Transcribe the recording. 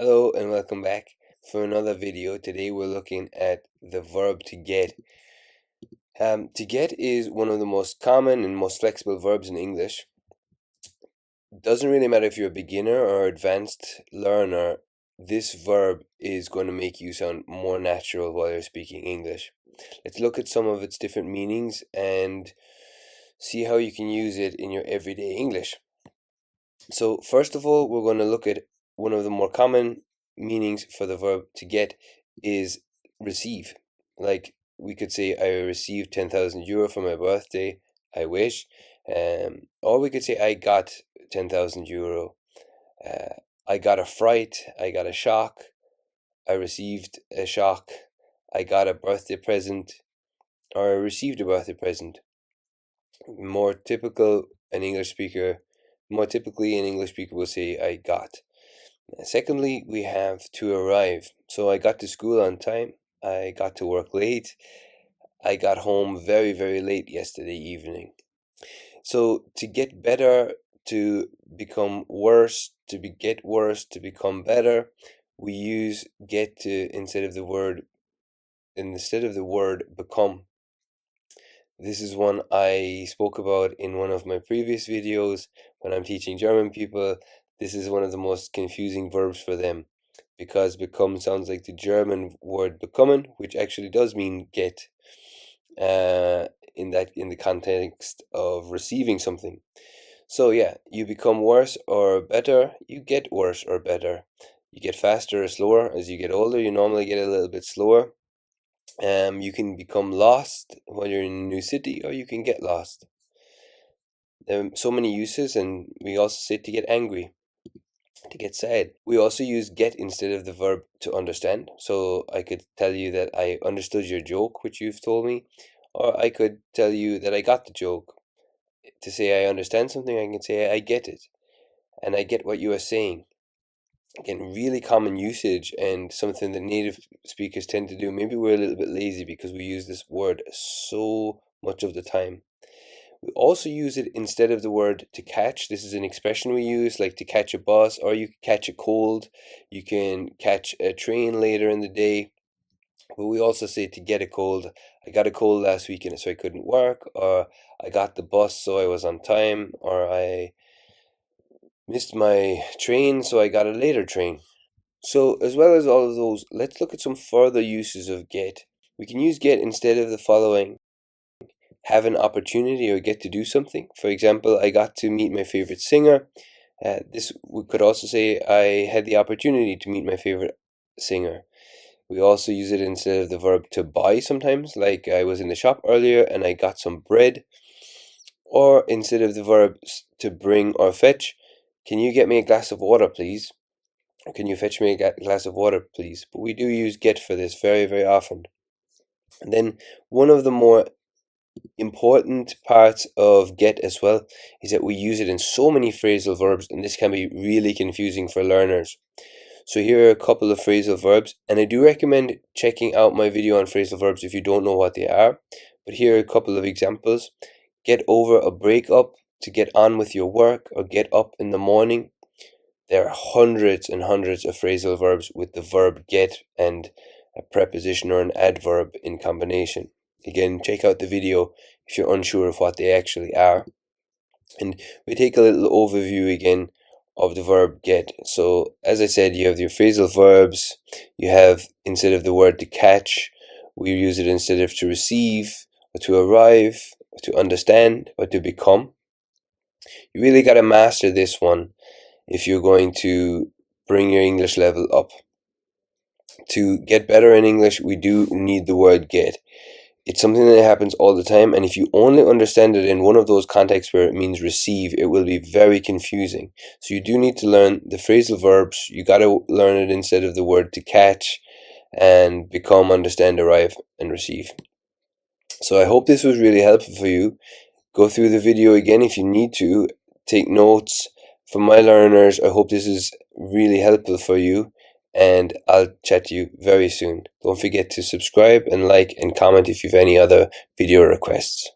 Hello and welcome back for another video. Today we're looking at the verb to get. To get is one of the most common and most flexible verbs in English. Doesn't really matter if you're a beginner or advanced learner, this verb is going to make you sound more natural while you're speaking English. Let's look at some of its different meanings and see how you can use it in your everyday English. So first of all, we're going to look at one of the more common meanings for the verb to get is receive. Like we could say, I received 10,000 euro for my birthday. I wish. Or we could say, I got 10,000 euro. I got a fright. I got a shock. I received a shock. I got a birthday present. Or I received a birthday present. More typically, an English speaker will say, I got. Secondly, we have to arrive. So I got to school on time. I got to work late. I got home very, very late yesterday evening. So to get better, to become worse, get worse, to become better, we use get to instead of the word become. This is one I spoke about in one of my previous videos when I'm teaching German people. This is one of the most confusing verbs for them because become sounds like the German word bekommen, which actually does mean get in the context of receiving something. So yeah, you become worse or better, you get worse or better. You get faster or slower as you get older. You normally get a little bit slower. You can become lost when you're in a new city, or you can get lost. There are so many uses, and we also say to get angry, to get sad. We also use get instead of the verb to understand. So I could tell you that I understood your joke, which you've told me, or I could tell you that I got the joke. To say I understand something, I can say I get it, and I get what you are saying. Again, really common usage and something that native speakers tend to do. Maybe we're a little bit lazy because we use this word so much of the time. We also use it instead of the word to catch. This is an expression we use, like to catch a bus, or you can catch a cold. You can catch a train later in the day. But we also say to get a cold. I got a cold last weekend, so I couldn't work, or I got the bus, so I was on time, or I missed my train, so I got a later train. So, as well as all of those, let's look at some further uses of get. We can use get instead of the following: have an opportunity or get to do something. For example, I got to meet my favorite singer. This we could also say I had the opportunity to meet my favorite singer. We also use it instead of the verb to buy sometimes, like I was in the shop earlier and I got some bread. Or instead of the verbs to bring or fetch, can you get me a glass of water, please? Or can you fetch me a glass of water, please? But we do use get for this very, very often. And then one of the more important parts of get as well is that we use it in so many phrasal verbs, and this can be really confusing for learners. So here are a couple of phrasal verbs, and I do recommend checking out my video on phrasal verbs if you don't know what they are. But here are a couple of examples. Get over a breakup, to get on with your work, or get up in the morning. There are hundreds and hundreds of phrasal verbs with the verb get and a preposition or an adverb in combination. Again, check out the video if you're unsure of what they actually are. And we take a little overview again of the verb get. So, as I said, you have your phrasal verbs. You have, instead of the word to catch, we use it instead of to receive, or to arrive, or to understand, or to become. You really got to master this one if you're going to bring your English level up. To get better in English, we do need the word get. It's something that happens all the time, and if you only understand it in one of those contexts where it means receive, it will be very confusing. So you do need to learn the phrasal verbs. You got to learn it instead of the word to catch, and become, understand, arrive, and receive. So I hope this was really helpful for you. Go through the video again if you need to. Take notes. For my learners, I hope this is really helpful for you, and I'll chat to you very soon. Don't forget to subscribe and like and comment if you have any other video requests.